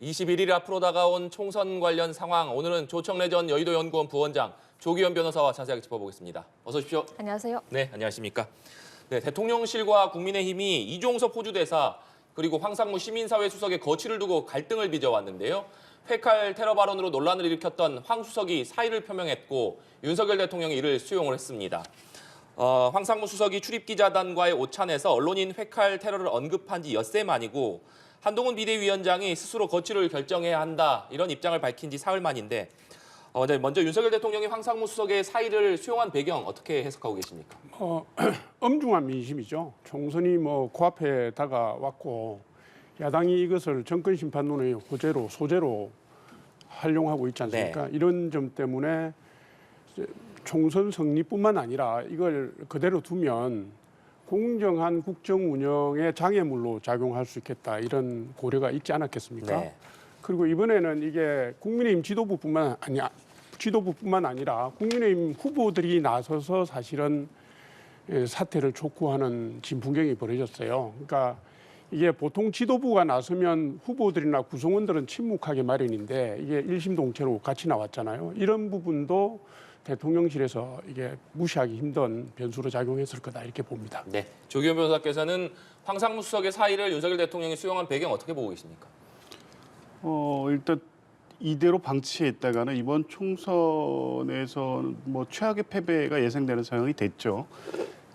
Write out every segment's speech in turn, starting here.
21일 앞으로 다가온 총선 관련 상황, 오늘은 조청래 전 여의도연구원 부원장 조기현 변호사와 자세하게 짚어보겠습니다. 어서 오십시오. 안녕하세요. 네, 안녕하십니까. 네, 대통령실과 국민의힘이 이종섭 호주대사 그리고 황상무 시민사회 수석의 거취를 두고 갈등을 빚어왔는데요. 회칼 테러 발언으로 논란을 일으켰던 황 수석이 사의를 표명했고 윤석열 대통령이 이를 수용을 했습니다. 황상무 수석이 출입기자단과의 오찬에서 언론인 회칼 테러를 언급한 지 엿새 만이고 한동훈 비대위원장이 스스로 거취를 결정해야 한다 이런 입장을 밝힌 지 사흘 만인데 먼저 윤석열 대통령이 황상무 수석의 사의를 수용한 배경 어떻게 해석하고 계십니까? 엄중한 민심이죠. 총선이 코앞에 다가왔고 야당이 이것을 정권 심판론의 소재로 활용하고 있지 않습니까? 네. 이런 점 때문에 총선 승리뿐만 아니라 이걸 그대로 두면 공정한 국정 운영의 장애물로 작용할 수 있겠다 이런 고려가 있지 않았겠습니까? 네. 그리고 이번에는 이게 국민의힘 지도부뿐만 아니라 국민의힘 후보들이 나서서 사실은 사태를 촉구하는 진풍경이 벌어졌어요. 그러니까 이게 보통 지도부가 나서면 후보들이나 구성원들은 침묵하기 마련인데 이게 일심동체로 같이 나왔잖아요. 이런 부분도 대통령실에서 이게 무시하기 힘든 변수로 작용했을 거다 이렇게 봅니다. 네, 조기현 변호사께서는 황상무 수석의 사의를 윤석열 대통령이 수용한 배경 어떻게 보고 계십니까? 일단 이대로 방치했다가는 이번 총선에서 최악의 패배가 예상되는 상황이 됐죠.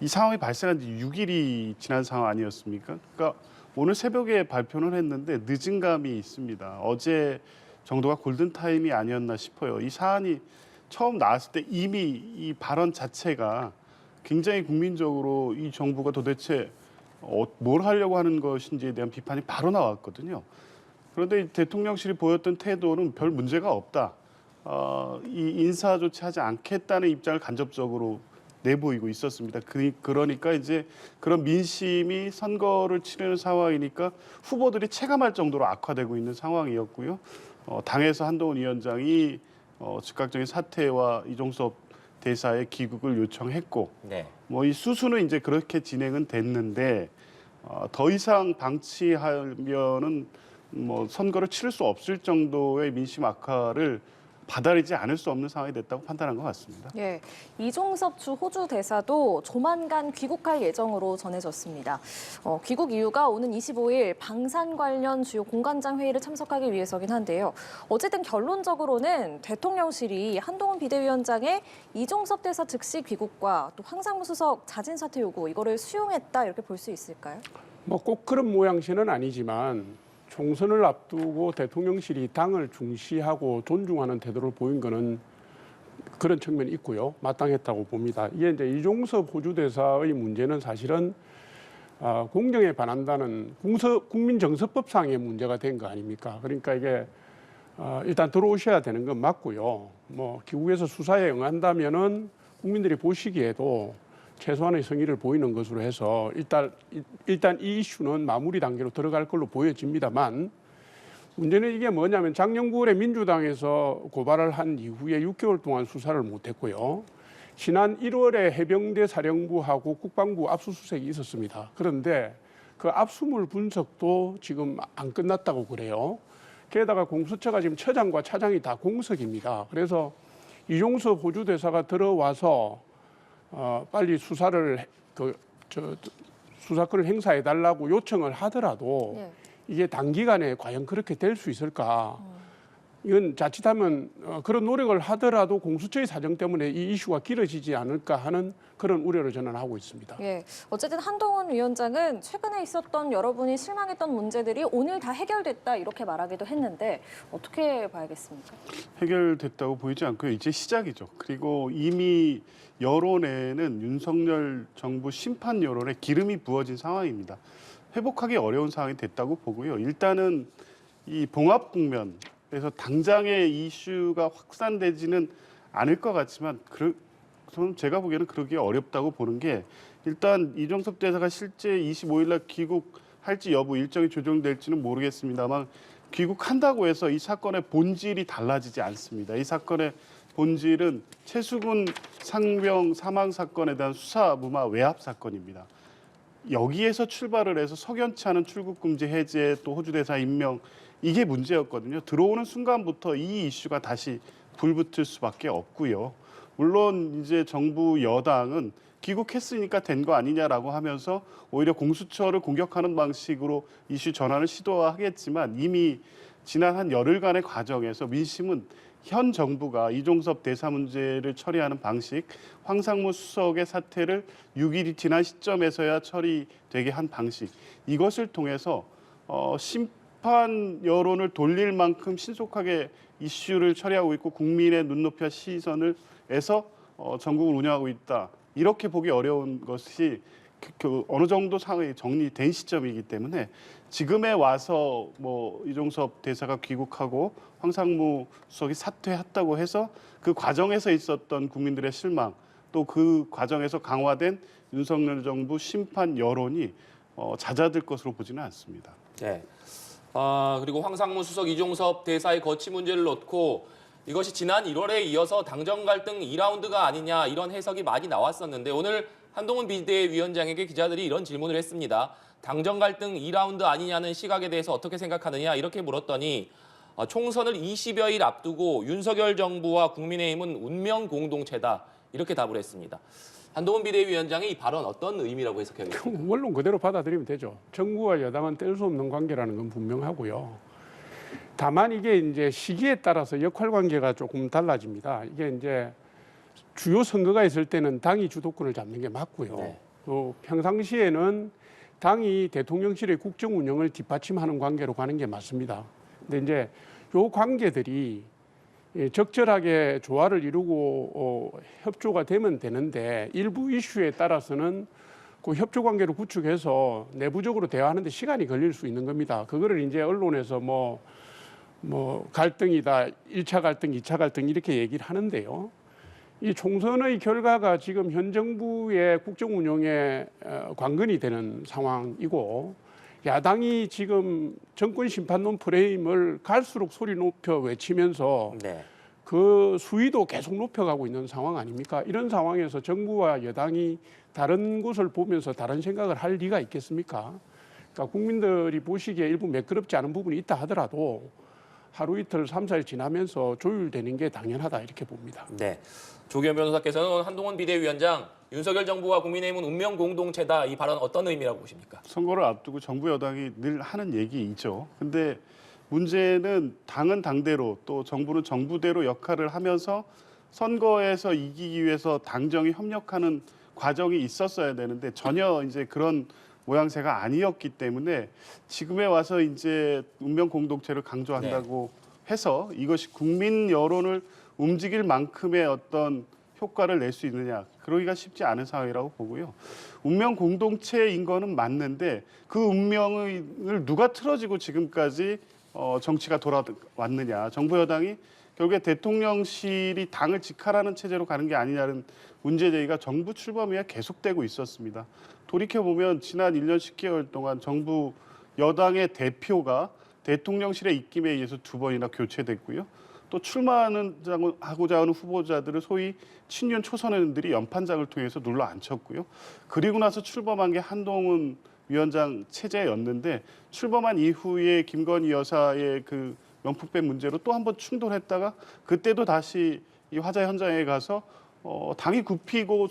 이 상황이 발생한 지 6일이 지난 상황 아니었습니까? 그러니까 오늘 새벽에 발표는 했는데 늦은 감이 있습니다. 어제 정도가 골든타임이 아니었나 싶어요. 이 사안이 처음 나왔을 때 이미 이 발언 자체가 굉장히 국민적으로 이 정부가 도대체 뭘 하려고 하는 것인지에 대한 비판이 바로 나왔거든요. 그런데 대통령실이 보였던 태도는 별 문제가 없다. 이 인사 조치하지 않겠다는 입장을 간접적으로 내보이고 있었습니다. 그러니까 이제 그런 민심이 선거를 치르는 상황이니까 후보들이 체감할 정도로 악화되고 있는 상황이었고요. 당에서 한동훈 위원장이 즉각적인 사퇴와 이종섭 대사의 귀국을 요청했고, 네. 이 수순은 이제 그렇게 진행은 됐는데 더 이상 방치하면은 선거를 치를 수 없을 정도의 민심 악화를 받아들이지 않을 수 없는 상황이 됐다고 판단한 것 같습니다. 예, 이종섭 주 호주 대사도 조만간 귀국할 예정으로 전해졌습니다. 귀국 이유가 오는 25일 방산 관련 주요 공관장 회의를 참석하기 위해서긴 한데요. 어쨌든 결론적으로는 대통령실이 한동훈 비대위원장의 이종섭 대사 즉시 귀국과 또 황상무 수석 자진 사퇴 요구 이거를 수용했다 이렇게 볼 수 있을까요? 꼭 그런 모양새는 아니지만 총선을 앞두고 대통령실이 당을 중시하고 존중하는 태도를 보인 거는 그런 측면이 있고요. 마땅했다고 봅니다. 이게 이제 이종섭 호주 대사의 문제는 사실은 공정에 반한다는 국민정서법상의 문제가 된 거 아닙니까? 그러니까 이게 일단 들어오셔야 되는 건 맞고요. 기국에서 수사에 응한다면은 국민들이 보시기에도 최소한의 성의를 보이는 것으로 해서 일단 이 이슈는 마무리 단계로 들어갈 걸로 보여집니다만 문제는 이게 뭐냐면 작년 9월에 민주당에서 고발을 한 이후에 6개월 동안 수사를 못했고요. 지난 1월에 해병대 사령부하고 국방부 압수수색이 있었습니다. 그런데 그 압수물 분석도 지금 안 끝났다고 그래요. 게다가 공수처가 지금 처장과 차장이 다 공석입니다. 그래서 이종섭 호주 대사가 들어와서 빨리 수사권을 행사해달라고 요청을 하더라도 예. 이게 단기간에 과연 그렇게 될 수 있을까? 이건 자칫하면 그런 노력을 하더라도 공수처의 사정 때문에 이 이슈가 길어지지 않을까 하는 그런 우려를 저는 하고 있습니다. 예, 어쨌든 한동훈 위원장은 최근에 있었던 여러분이 실망했던 문제들이 오늘 다 해결됐다 이렇게 말하기도 했는데 어떻게 봐야겠습니까? 해결됐다고 보이지 않고요. 이제 시작이죠. 그리고 이미 여론에는 윤석열 정부 심판 여론에 기름이 부어진 상황입니다. 회복하기 어려운 상황이 됐다고 보고요. 일단은 이 봉합 국면에서 당장의 이슈가 확산되지는 않을 것 같지만 저는 제가 보기에는 그러기 어렵다고 보는 게 일단 이종섭 대사가 실제 25일 날 귀국할지 여부 일정이 조정될지는 모르겠습니다만 귀국한다고 해서 이 사건의 본질이 달라지지 않습니다. 이 사건의 본질은 최수근 상병 사망 사건에 대한 수사 무마 외압 사건입니다. 여기에서 출발을 해서 석연치 않은 출국 금지 해제 또 호주 대사 임명 이게 문제였거든요. 들어오는 순간부터 이 이슈가 다시 불붙을 수밖에 없고요. 물론 이제 정부 여당은 귀국했으니까 된 거 아니냐라고 하면서 오히려 공수처를 공격하는 방식으로 이슈 전환을 시도하겠지만 이미 지난 한 열흘간의 과정에서 민심은 현 정부가 이종섭 대사 문제를 처리하는 방식, 황상무 수석의 사태를 6일이 지난 시점에서야 처리되게 한 방식, 이것을 통해서 심판 여론을 돌릴 만큼 신속하게 이슈를 처리하고 있고 국민의 눈높이와 시선을 해서 전국을 운영하고 있다. 이렇게 보기 어려운 것이 어느 정도 상황이 정리된 시점이기 때문에 지금에 와서 뭐 이종섭 대사가 귀국하고 황상무 수석이 사퇴했다고 해서 그 과정에서 있었던 국민들의 실망 또 그 과정에서 강화된 윤석열 정부 심판 여론이 잦아들 것으로 보지는 않습니다. 네. 그리고 황상무 수석, 이종섭 대사의 거취 문제를 놓고 이것이 지난 1월에 이어서 당정 갈등 2라운드가 아니냐 이런 해석이 많이 나왔었는데 오늘 한동훈 비대위원장에게 기자들이 이런 질문을 했습니다. 당정 갈등 2라운드 아니냐는 시각에 대해서 어떻게 생각하느냐 이렇게 물었더니 총선을 20여일 앞두고 윤석열 정부와 국민의힘은 운명 공동체다 이렇게 답을 했습니다. 한동훈 비대위원장의 이 발언 어떤 의미라고 해석하겠습니까? 원론 그대로 받아들이면 되죠. 정부와 여당은 뗄 수 없는 관계라는 건 분명하고요. 다만 이게 이제 시기에 따라서 역할 관계가 조금 달라집니다. 이게 이제 주요 선거가 있을 때는 당이 주도권을 잡는 게 맞고요. 네. 또 평상시에는 당이 대통령실의 국정 운영을 뒷받침하는 관계로 가는 게 맞습니다. 근데 이제 요 관계들이 적절하게 조화를 이루고 협조가 되면 되는데 일부 이슈에 따라서는 그 협조 관계를 구축해서 내부적으로 대화하는데 시간이 걸릴 수 있는 겁니다. 그거를 이제 언론에서 뭐 갈등이다, 1차 갈등, 2차 갈등 이렇게 얘기를 하는데요. 이 총선의 결과가 지금 현 정부의 국정 운영에 관건이 되는 상황이고 야당이 지금 정권 심판론 프레임을 갈수록 소리 높여 외치면서 네. 그 수위도 계속 높여가고 있는 상황 아닙니까? 이런 상황에서 정부와 여당이 다른 곳을 보면서 다른 생각을 할 리가 있겠습니까? 그러니까 국민들이 보시기에 일부 매끄럽지 않은 부분이 있다 하더라도 하루 이틀, 3, 4일 지나면서 조율되는 게 당연하다 이렇게 봅니다. 네. 조기현 변호사께서는 한동훈 비대위원장 윤석열 정부와 국민의힘은 운명 공동체다 이 발언 어떤 의미라고 보십니까? 선거를 앞두고 정부 여당이 늘 하는 얘기이죠. 근데 문제는 당은 당대로 또 정부는 정부대로 역할을 하면서 선거에서 이기기 위해서 당정이 협력하는 과정이 있었어야 되는데 전혀 이제 그런 모양새가 아니었기 때문에 지금에 와서 이제 운명 공동체를 강조한다고 해서 이것이 국민 여론을 움직일 만큼의 어떤 효과를 낼 수 있느냐 그러기가 쉽지 않은 상황이라고 보고요. 운명 공동체인 거는 맞는데 그 운명을 누가 틀어지고 지금까지 정치가 돌아왔느냐. 정부 여당이 결국에 대통령실이 당을 직할하는 체제로 가는 게 아니냐는 문제 제기가 정부 출범 이후 계속되고 있었습니다. 돌이켜보면 지난 1년 10개월 동안 정부 여당의 대표가 대통령실의 입김에 의해서 2번이나 교체됐고요. 또 출마하고자 하는 후보자들을 소위 친윤 초선의원들이 연판장을 통해서 눌러 앉혔고요. 그리고 나서 출범한 게 한동훈 위원장 체제였는데 출범한 이후에 김건희 여사의 그 명품백 문제로 또 한 번 충돌했다가 그때도 다시 이 화재 현장에 가서 당이 굽히고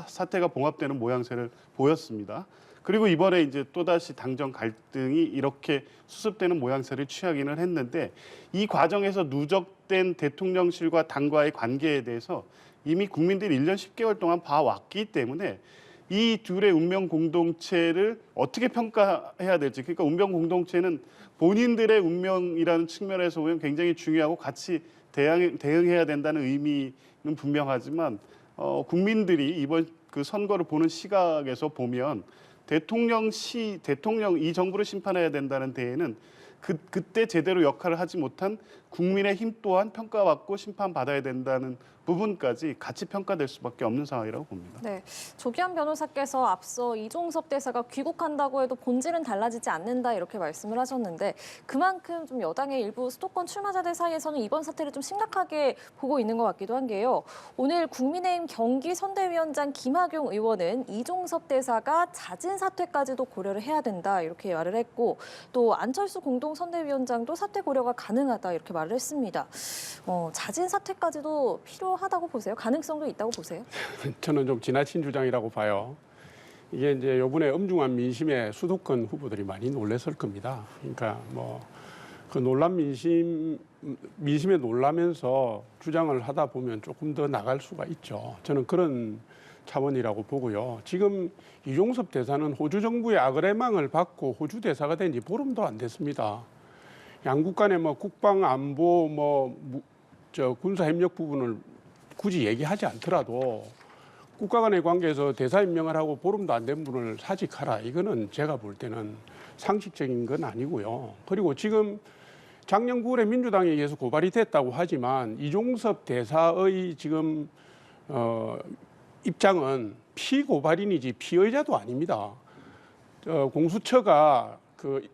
사태가 봉합되는 모양새를 보였습니다. 그리고 이번에 이제 또다시 당정 갈등이 이렇게 수습되는 모양새를 취하기는 했는데 이 과정에서 누적된 대통령실과 당과의 관계에 대해서 이미 국민들이 1년 10개월 동안 봐왔기 때문에 이 둘의 운명 공동체를 어떻게 평가해야 될지 그러니까 운명 공동체는 본인들의 운명이라는 측면에서 보면 굉장히 중요하고 같이 대응해야 된다는 의미는 분명하지만 국민들이 이번 그 선거를 보는 시각에서 보면 대통령 이 정부를 심판해야 된다는 데에는 그때 제대로 역할을 하지 못한 국민의힘 또한 평가받고 심판받아야 된다는 부분까지 같이 평가될 수밖에 없는 상황이라고 봅니다. 네, 조기환 변호사께서 앞서 이종섭 대사가 귀국한다고 해도 본질은 달라지지 않는다 이렇게 말씀을 하셨는데 그만큼 좀 여당의 일부 수도권 출마자들 사이에서는 이번 사태를 좀 심각하게 보고 있는 것 같기도 한 게요. 오늘 국민의힘 경기 선대위원장 김학용 의원은 이종섭 대사가 자진 사퇴까지도 고려를 해야 된다 이렇게 말을 했고 또 안철수 공동선대위원장도 사퇴 고려가 가능하다 이렇게 말을 했습니다. 자진 사퇴까지도 필요하다고 보세요? 가능성도 있다고 보세요? 저는 좀 지나친 주장이라고 봐요. 이게 이제 이번에 엄중한 민심에 수도권 후보들이 많이 놀랐을 겁니다. 그러니까 뭐 그 논란 민심에 놀라면서 주장을 하다 보면 조금 더 나갈 수가 있죠. 저는 그런 차원이라고 보고요. 지금 이종섭 대사는 호주 정부의 악의망을 받고 호주 대사가 된 지 보름도 안 됐습니다. 양국 간의 뭐 국방 안보 군사 협력 부분을 굳이 얘기하지 않더라도 국가 간의 관계에서 대사 임명을 하고 보름도 안 된 분을 사직하라. 이거는 제가 볼 때는 상식적인 건 아니고요. 그리고 지금 작년 9월에 민주당에 의해서 고발이 됐다고 하지만 이종섭 대사의 지금 입장은 피고발인이지 피의자도 아닙니다. 공수처가 그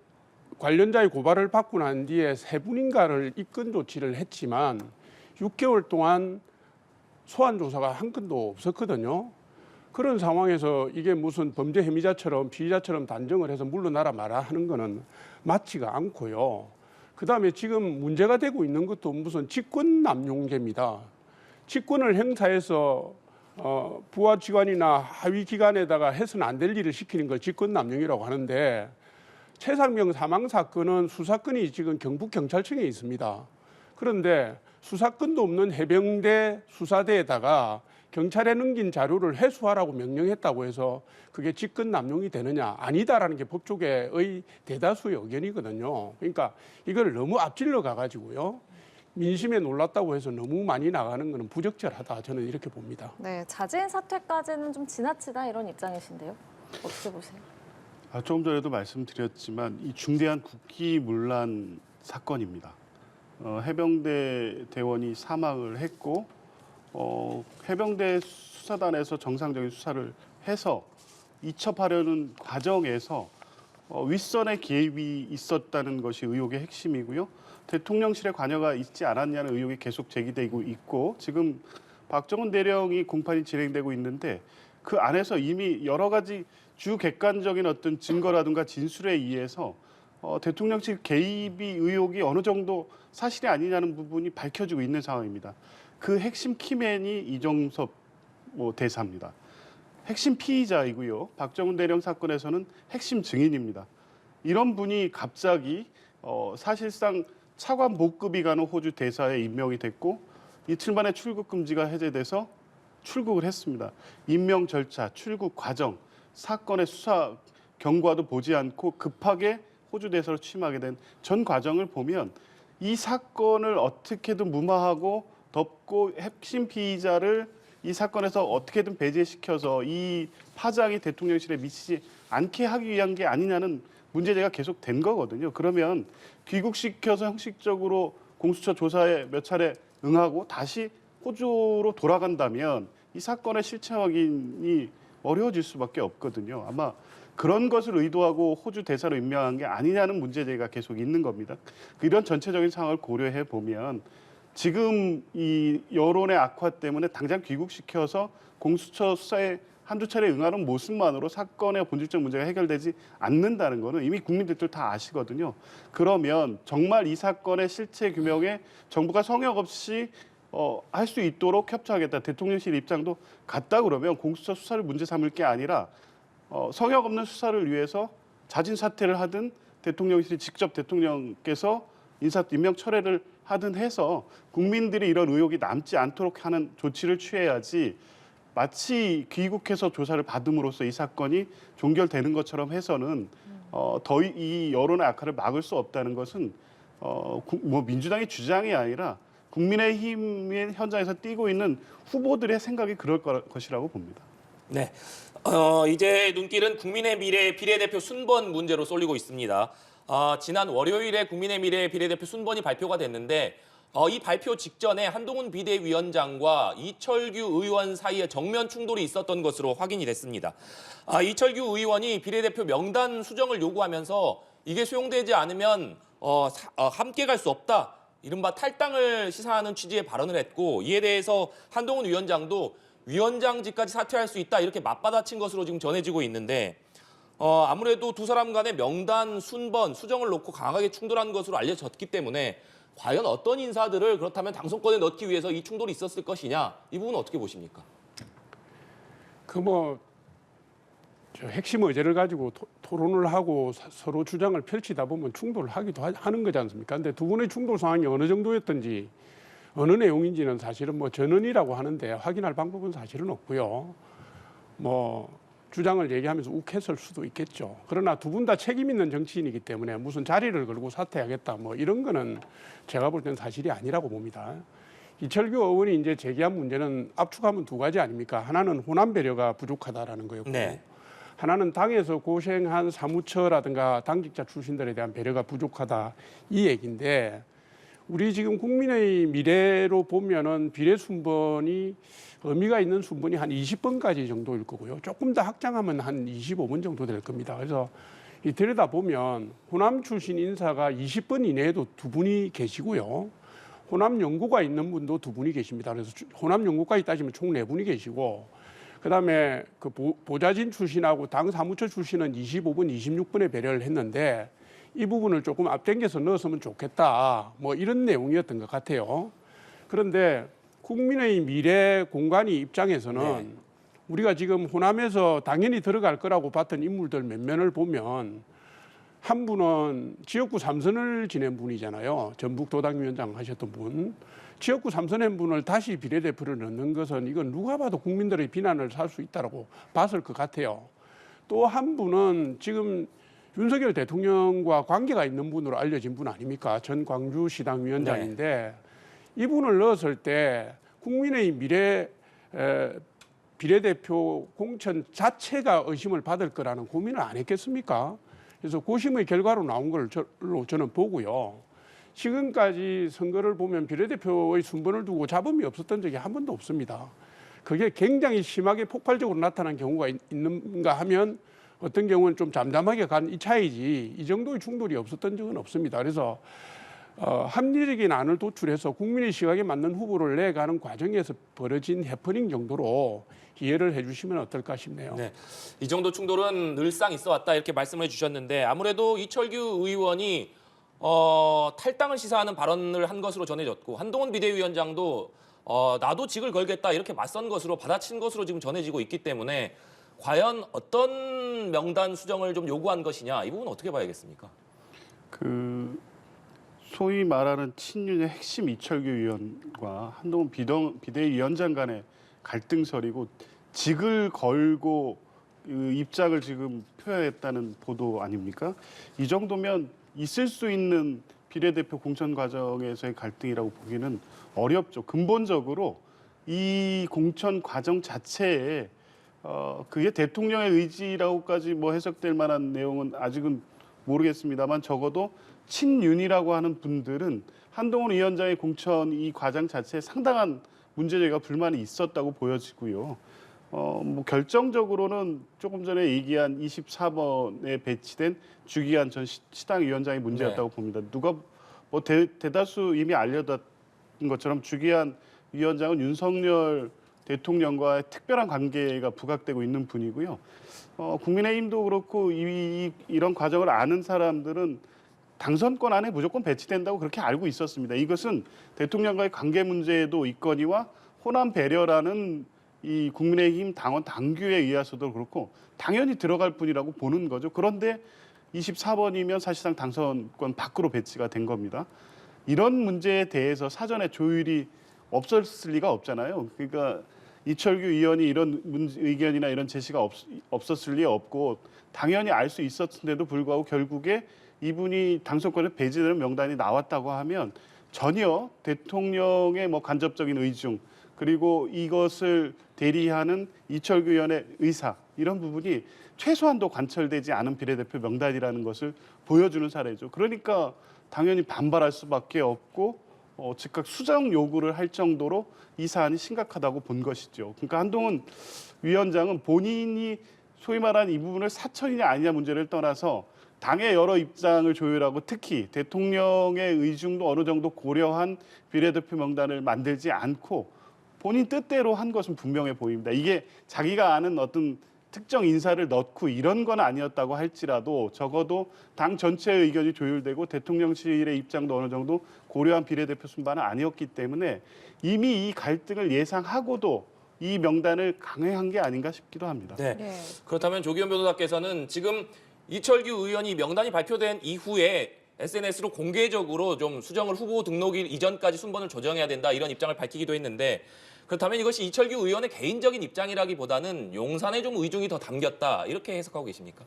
관련자의 고발을 받고 난 뒤에 세 분인가를 입건 조치를 했지만 6개월 동안 소환 조사가 한 건도 없었거든요. 그런 상황에서 이게 무슨 범죄 혐의자처럼 피의자처럼 단정을 해서 물러나라 마라 하는 거는 맞지가 않고요. 그다음에 지금 문제가 되고 있는 것도 무슨 직권 남용죄입니다. 직권을 행사해서 부하 기관이나 하위 기관에다가 해서는 안 될 일을 시키는 걸 직권 남용이라고 하는데 최상병 사망 사건은 수사권이 지금 경북 경찰청에 있습니다. 그런데 수사권도 없는 해병대 수사대에다가 경찰에 넘긴 자료를 회수하라고 명령했다고 해서 그게 직권 남용이 되느냐? 아니다라는 게 법조계의 대다수의 의견이거든요. 그러니까 이걸 너무 앞질러 가가지고요. 민심에 놀랐다고 해서 너무 많이 나가는 것은 부적절하다. 저는 이렇게 봅니다. 네, 자진 사퇴까지는 좀 지나치다 이런 입장이신데요. 어떻게 보세요? 조금 전에도 말씀드렸지만 이 중대한 국기문란 사건입니다. 해병대 대원이 사망을 했고 해병대 수사단에서 정상적인 수사를 해서 이첩하려는 과정에서 윗선의 개입이 있었다는 것이 의혹의 핵심이고요. 대통령실의 관여가 있지 않았냐는 의혹이 계속 제기되고 있고 지금 박정훈 대령이 공판이 진행되고 있는데 그 안에서 이미 여러 가지 주객관적인 어떤 증거라든가 진술에 의해서 대통령실 개입이 의혹이 어느 정도 사실이 아니냐는 부분이 밝혀지고 있는 상황입니다. 그 핵심 키맨이 이종섭 대사입니다. 핵심 피의자이고요. 박정훈 대령 사건에서는 핵심 증인입니다. 이런 분이 갑자기 사실상 차관 복급이 가는 호주 대사에 임명이 됐고 이틀 만에 출국 금지가 해제돼서 출국을 했습니다. 임명 절차, 출국 과정, 사건의 수사 경과도 보지 않고 급하게 호주 대사로 취임하게 된 전 과정을 보면 이 사건을 어떻게든 무마하고 덮고 핵심 피의자를 이 사건에서 어떻게든 배제시켜서 이 파장이 대통령실에 미치지 않게 하기 위한 게 아니냐는 문제제기가 계속 된 거거든요. 그러면 귀국시켜서 형식적으로 공수처 조사에 몇 차례 응하고 다시 호주로 돌아간다면 이 사건의 실체 확인이 어려워질 수밖에 없거든요. 아마 그런 것을 의도하고 호주 대사로 임명한 게 아니냐는 문제제기가 계속 있는 겁니다. 이런 전체적인 상황을 고려해 보면 지금 이 여론의 악화 때문에 당장 귀국시켜서 공수처 수사에 한두 차례 응하는 모습만으로 사건의 본질적 문제가 해결되지 않는다는 거는 이미 국민들도 다 아시거든요. 그러면 정말 이 사건의 실체 규명에 정부가 성역 없이 할 수 있도록 협조하겠다. 대통령실 입장도 같다 그러면 공수처 수사를 문제 삼을 게 아니라 성역 없는 수사를 위해서 자진 사퇴를 하든 대통령실이 직접 대통령께서 임명 철회를 하든 해서 국민들이 이런 의혹이 남지 않도록 하는 조치를 취해야지 마치 귀국해서 조사를 받음으로써 이 사건이 종결되는 것처럼 해서는 더 이 여론의 악화를 막을 수 없다는 것은 민주당의 주장이 아니라 국민의힘의 현장에서 뛰고 있는 후보들의 생각이 그럴 것이라고 봅니다. 네. 이제 눈길은 국민의 미래 비례대표 순번 문제로 쏠리고 있습니다. 지난 월요일에 국민의 미래 비례대표 순번이 발표가 됐는데 이 발표 직전에 한동훈 비대위원장과 이철규 의원 사이에 정면 충돌이 있었던 것으로 확인이 됐습니다. 이철규 의원이 비례대표 명단 수정을 요구하면서 이게 수용되지 않으면 함께 갈 수 없다. 이른바 탈당을 시사하는 취지의 발언을 했고 이에 대해서 한동훈 위원장도 위원장직까지 사퇴할 수 있다. 이렇게 맞받아친 것으로 지금 전해지고 있는데 아무래도 두 사람 간의 명단, 순번, 수정을 놓고 강하게 충돌한 것으로 알려졌기 때문에 과연 어떤 인사들을 그렇다면 당선권에 넣기 위해서 이 충돌이 있었을 것이냐, 이 부분은 어떻게 보십니까? 핵심 의제를 가지고 토론을 하고 서로 주장을 펼치다 보면 충돌을 하기도 하는 거지 않습니까? 근데 두 분의 충돌 상황이 어느 정도였든지 어느 내용인지는 사실은 전언이라고 하는데 확인할 방법은 사실은 없고요. 주장을 얘기하면서 욱했을 수도 있겠죠. 그러나 두 분 다 책임 있는 정치인이기 때문에 무슨 자리를 걸고 사퇴하겠다 이런 거는 제가 볼 때는 사실이 아니라고 봅니다. 이철규 의원이 이제 제기한 문제는 압축하면 두 가지 아닙니까? 하나는 호남 배려가 부족하다라는 거였고 네. 하나는 당에서 고생한 사무처라든가 당직자 출신들에 대한 배려가 부족하다 이 얘기인데 우리 지금 국민의 미래로 보면은 비례 순번이 의미가 있는 순번이 한 20번까지 정도일 거고요. 조금 더 확장하면 한 25번 정도 될 겁니다. 그래서 이 들여다보면 호남 출신 인사가 20번 이내에도 두 분이 계시고요. 호남 연구가 있는 분도 두 분이 계십니다. 그래서 호남 연구까지 따지면 총 4분이 계시고 그다음에 그 보좌진 출신하고 당 사무처 출신은 25번, 26번에 배려를 했는데 이 부분을 조금 앞당겨서 넣었으면 좋겠다. 이런 내용이었던 것 같아요. 그런데 국민의 미래 공간이 입장에서는 우리가 지금 호남에서 당연히 들어갈 거라고 봤던 인물들 몇 면을 보면 한 분은 지역구 3선을 지낸 분이잖아요. 전북 도당위원장 하셨던 분. 지역구 3선의 분을 다시 비례대표를 넣는 것은 이건 누가 봐도 국민들의 비난을 살 수 있다고 봤을 것 같아요. 또 한 분은 지금 윤석열 대통령과 관계가 있는 분으로 알려진 분 아닙니까? 전 광주시당 위원장인데 이분을 넣었을 때 국민의 미래 비례대표 공천 자체가 의심을 받을 거라는 고민을 안 했겠습니까? 그래서 고심의 결과로 나온 걸로 저는 보고요. 지금까지 선거를 보면 비례대표의 순번을 두고 잡음이 없었던 적이 한 번도 없습니다. 그게 굉장히 심하게 폭발적으로 나타난 경우가 있는가 하면 어떤 경우는 좀 잠잠하게 간 이 차이지 이 정도의 충돌이 없었던 적은 없습니다. 그래서 합리적인 안을 도출해서 국민의 시각에 맞는 후보를 내가는 과정에서 벌어진 해프닝 정도로 이해를 해주시면 어떨까 싶네요. 네, 이 정도 충돌은 늘상 있어 왔다 이렇게 말씀해 주셨는데 아무래도 이철규 의원이 탈당을 시사하는 발언을 한 것으로 전해졌고 한동훈 비대위원장도 나도 직을 걸겠다 이렇게 맞선 것으로 받아친 것으로 지금 전해지고 있기 때문에 과연 어떤 명단 수정을 좀 요구한 것이냐 이 부분 어떻게 봐야겠습니까? 소위 말하는 친윤의 핵심 이철규 의원과 한동훈 비대위원장 간의 갈등설이고 직을 걸고 입장을 지금 표현했다는 보도 아닙니까? 이 정도면 있을 수 있는 비례대표 공천 과정에서의 갈등이라고 보기는 어렵죠. 근본적으로 이 공천 과정 자체에 그게 대통령의 의지라고까지 해석될 만한 내용은 아직은 모르겠습니다만 적어도 친윤이라고 하는 분들은 한동훈 위원장의 공천 이 과정 자체에 상당한 문제제기가 불만이 있었다고 보여지고요. 결정적으로는 조금 전에 얘기한 24번에 배치된 주기한 전 시당 위원장의 문제였다고 봅니다. 누가 대다수 이미 알려졌던 것처럼 주기한 위원장은 윤석열 대통령과의 특별한 관계가 부각되고 있는 분이고요. 국민의힘도 그렇고 이런 과정을 아는 사람들은 당선권 안에 무조건 배치된다고 그렇게 알고 있었습니다. 이것은 대통령과의 관계 문제도 있거니와 호남 배려라는 이 국민의힘 당원 당규에 의해서도 그렇고 당연히 들어갈 뿐이라고 보는 거죠. 그런데 24번이면 사실상 당선권 밖으로 배치가 된 겁니다. 이런 문제에 대해서 사전에 조율이 없었을 리가 없잖아요. 그러니까 이철규 의원이 이런 의견이나 이런 제시가 없었을 리 없고 당연히 알 수 있었는데도 불구하고 결국에 이분이 당선권에 배제되는 명단이 나왔다고 하면 전혀 대통령의 간접적인 의중 그리고 이것을 대리하는 이철규 의원의 의사 이런 부분이 최소한도 관철되지 않은 비례대표 명단이라는 것을 보여주는 사례죠. 그러니까 당연히 반발할 수밖에 없고 즉각 수정 요구를 할 정도로 이 사안이 심각하다고 본 것이죠. 그러니까 한동훈 위원장은 본인이 소위 말하는 이 부분을 사천이냐 아니냐 문제를 떠나서 당의 여러 입장을 조율하고 특히 대통령의 의중도 어느 정도 고려한 비례대표 명단을 만들지 않고 본인 뜻대로 한 것은 분명해 보입니다. 이게 자기가 아는 어떤 특정 인사를 넣고 이런 건 아니었다고 할지라도 적어도 당 전체의 의견이 조율되고 대통령실의 입장도 어느 정도 고려한 비례대표 순번은 아니었기 때문에 이미 이 갈등을 예상하고도 이 명단을 강행한 게 아닌가 싶기도 합니다. 네. 네. 그렇다면 조기현 변호사께서는 지금 이철규 의원이 명단이 발표된 이후에 SNS로 공개적으로 좀 수정을 후보 등록일 이전까지 순번을 조정해야 된다 이런 입장을 밝히기도 했는데 그렇다면 이것이 이철규 의원의 개인적인 입장이라기보다는 용산에 좀 의중이 더 담겼다 이렇게 해석하고 계십니까?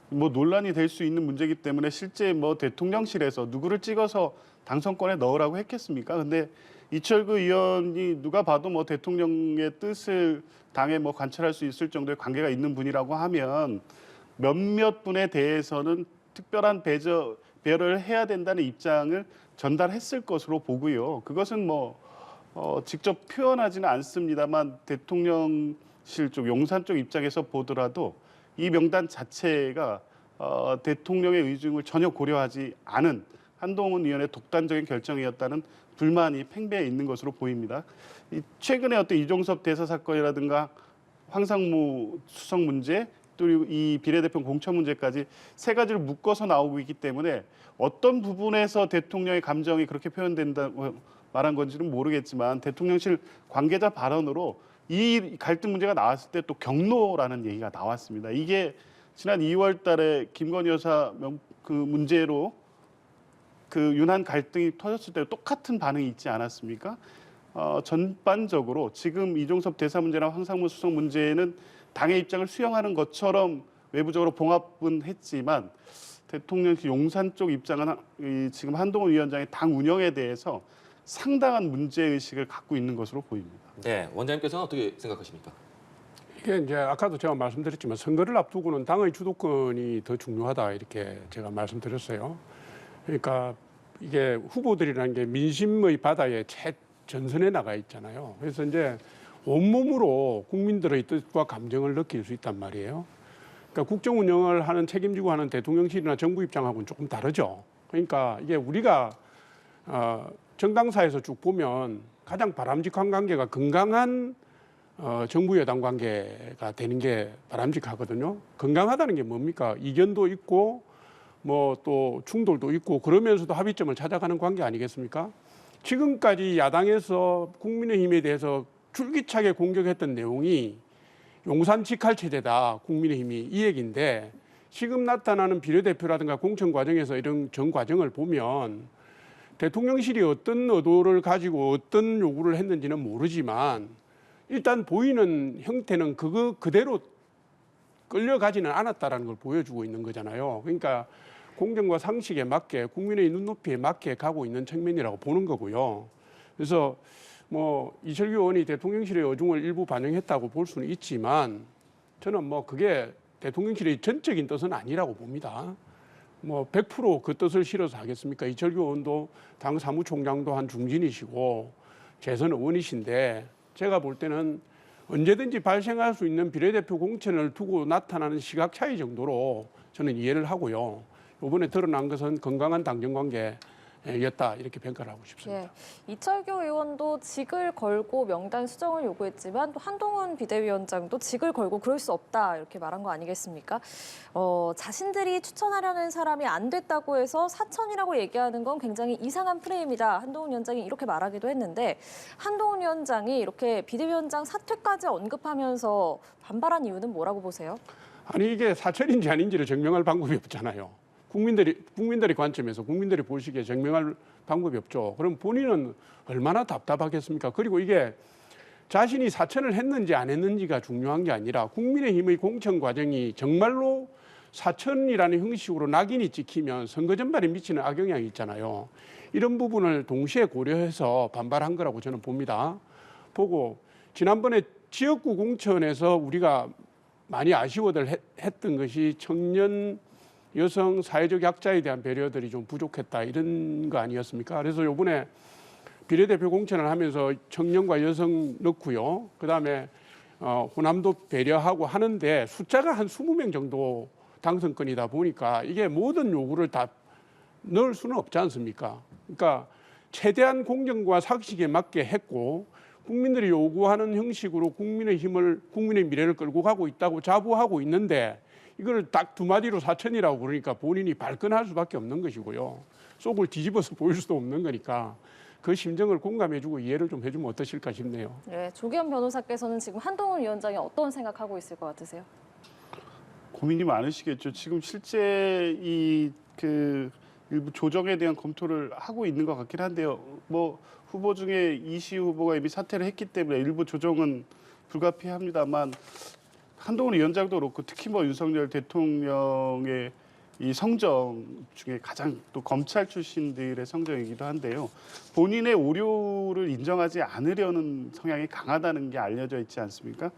뭐 논란이 될 수 있는 문제이기 때문에 실제 뭐 대통령실에서 누구를 찍어서 당선권에 넣으라고 했겠습니까? 근데 이철규 의원이 누가 봐도 뭐 대통령의 뜻을 당에 뭐 관철할 수 있을 정도의 관계가 있는 분이라고 하면 몇몇 분에 대해서는 특별한 배려를 해야 된다는 입장을 전달했을 것으로 보고요. 그것은 뭐 직접 표현하지는 않습니다만 대통령실 쪽 용산 쪽 입장에서 보더라도 이 명단 자체가 대통령의 의중을 전혀 고려하지 않은 한동훈 의원의 독단적인 결정이었다는 불만이 팽배해 있는 것으로 보입니다. 최근에 어떤 이종섭 대사 사건이라든가 황상무 수석 문제 또 이 비례대표 공천 문제까지 세 가지를 묶어서 나오고 있기 때문에 어떤 부분에서 대통령의 감정이 그렇게 표현된다고 말한 건지는 모르겠지만 대통령실 관계자 발언으로 이 갈등 문제가 나왔을 때 또 경로라는 얘기가 나왔습니다. 이게 지난 2월 달에 김건희 여사 그 문제로 그 윤한 갈등이 터졌을 때 똑같은 반응이 있지 않았습니까? 전반적으로 지금 이종섭 대사 문제나 황상무 수석 문제는 당의 입장을 수용하는 것처럼 외부적으로 봉합은 했지만 대통령실 용산 쪽 입장은 지금 한동훈 위원장의 당 운영에 대해서 상당한 문제의식을 갖고 있는 것으로 보입니다. 네, 원장님께서는 어떻게 생각하십니까? 이게 이제 아까도 제가 말씀드렸지만 선거를 앞두고는 당의 주도권이 더 중요하다 이렇게 제가 말씀드렸어요. 그러니까 이게 후보들이라는 게 민심의 바다에 최전선에 나가 있잖아요. 그래서 이제 온몸으로 국민들의 뜻과 감정을 느낄 수 있단 말이에요. 그러니까 국정 운영을 하는 책임지고 하는 대통령실이나 정부 입장하고는 조금 다르죠. 그러니까 이게 우리가 정당사에서 쭉 보면 가장 바람직한 관계가 건강한 정부 여당 관계가 되는 게 바람직하거든요. 건강하다는 게 뭡니까? 이견도 있고 뭐 또 충돌도 있고 그러면서도 합의점을 찾아가는 관계 아니겠습니까? 지금까지 야당에서 국민의힘에 대해서 줄기차게 공격했던 내용이 용산 직할 체제다, 국민의힘이 이 얘기인데 지금 나타나는 비례대표라든가 공천 과정에서 이런 전 과정을 보면 대통령실이 어떤 의도를 가지고 어떤 요구를 했는지는 모르지만 일단 보이는 형태는 그거 그대로 끌려가지는 않았다라는 걸 보여주고 있는 거잖아요. 그러니까 공정과 상식에 맞게 국민의 눈높이에 맞게 가고 있는 측면이라고 보는 거고요. 그래서 뭐 이철규 의원이 대통령실의 의중을 일부 반영했다고 볼 수는 있지만 저는 뭐 그게 대통령실의 전적인 뜻은 아니라고 봅니다. 뭐 100% 그 뜻을 실어서 하겠습니까? 이철규 의원도 당 사무총장도 한 중진이시고 재선 의원이신데 제가 볼 때는 언제든지 발생할 수 있는 비례대표 공천을 두고 나타나는 시각 차이 정도로 저는 이해를 하고요. 이번에 드러난 것은 건강한 당정관계였다 이렇게 평가를 하고 싶습니다. 예, 이철규 의원도 직을 걸고 명단 수정을 요구했지만 또 한동훈 비대위원장도 직을 걸고 그럴 수 없다 이렇게 말한 거 아니겠습니까? 자신들이 추천하려는 사람이 안 됐다고 해서 사천이라고 얘기하는 건 굉장히 이상한 프레임이다. 한동훈 위원장이 이렇게 말하기도 했는데 한동훈 위원장이 이렇게 비대위원장 사퇴까지 언급하면서 반발한 이유는 뭐라고 보세요? 아니 이게 사천인지 아닌지를 증명할 방법이 없잖아요. 국민들의 관점에서 국민들이 보시기에 증명할 방법이 없죠. 그럼 본인은 얼마나 답답하겠습니까? 그리고 이게 자신이 사천을 했는지 안 했는지가 중요한 게 아니라 국민의힘의 공천 과정이 정말로 사천이라는 형식으로 낙인이 찍히면 선거 전반에 미치는 악영향이 있잖아요. 이런 부분을 동시에 고려해서 반발한 거라고 저는 봅니다. 보고 지난번에 지역구 공천에서 우리가 많이 아쉬워들 했던 것이 청년 여성 사회적 약자에 대한 배려들이 좀 부족했다 이런 거 아니었습니까? 그래서 이번에 비례대표 공천을 하면서 청년과 여성 넣고요. 그다음에 호남도 배려하고 하는데 숫자가 한 20명 정도 당선권이다 보니까 이게 모든 요구를 다 넣을 수는 없지 않습니까? 그러니까 최대한 공정과 상식에 맞게 했고 국민들이 요구하는 형식으로 국민의 힘을, 국민의 미래를 끌고 가고 있다고 자부하고 있는데 이걸 딱 두 마디로 사천이라고 그러니까 본인이 발끈할 수밖에 없는 것이고요. 속을 뒤집어서 보일 수도 없는 거니까 그 심정을 공감해주고 이해를 좀 해주면 어떠실까 싶네요. 네, 조기현 변호사께서는 지금 한동훈 위원장이 어떤 생각하고 있을 것 같으세요? 고민이 많으시겠죠. 지금 실제 일부 조정에 대한 검토를 하고 있는 것 같긴 한데요. 뭐 후보 중에 이시우 후보가 이미 사퇴를 했기 때문에 일부 조정은 불가피합니다만 한동훈 위원장도 그렇고 특히 뭐 윤석열 대통령의 이 성정 중에 가장 또 검찰 출신들의 성정이기도 한데요. 본인의 오류를 인정하지 않으려는 성향이 강하다는 게 알려져 있지 않습니까?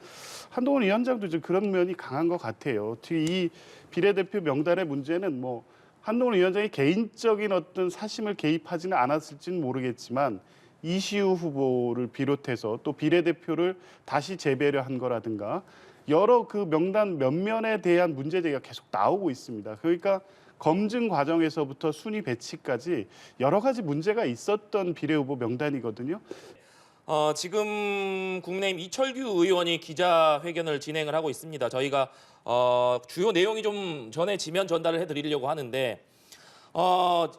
한동훈 위원장도 좀 그런 면이 강한 것 같아요. 특히 이 비례대표 명단의 문제는 뭐 한동훈 위원장이 개인적인 어떤 사심을 개입하지는 않았을지는 모르겠지만 이시우 후보를 비롯해서 또 비례대표를 다시 재배려한 거라든가 여러 그 명단 면면에 대한 문제 제기가 계속 나오고 있습니다. 그러니까 검증 과정에서부터 순위 배치까지 여러 가지 문제가 있었던 비례후보 명단이거든요. 지금 국민의힘 이철규 의원이 기자회견을 진행을 하고 있습니다. 저희가 주요 내용이 좀 전해지면 전달을 해드리려고 하는데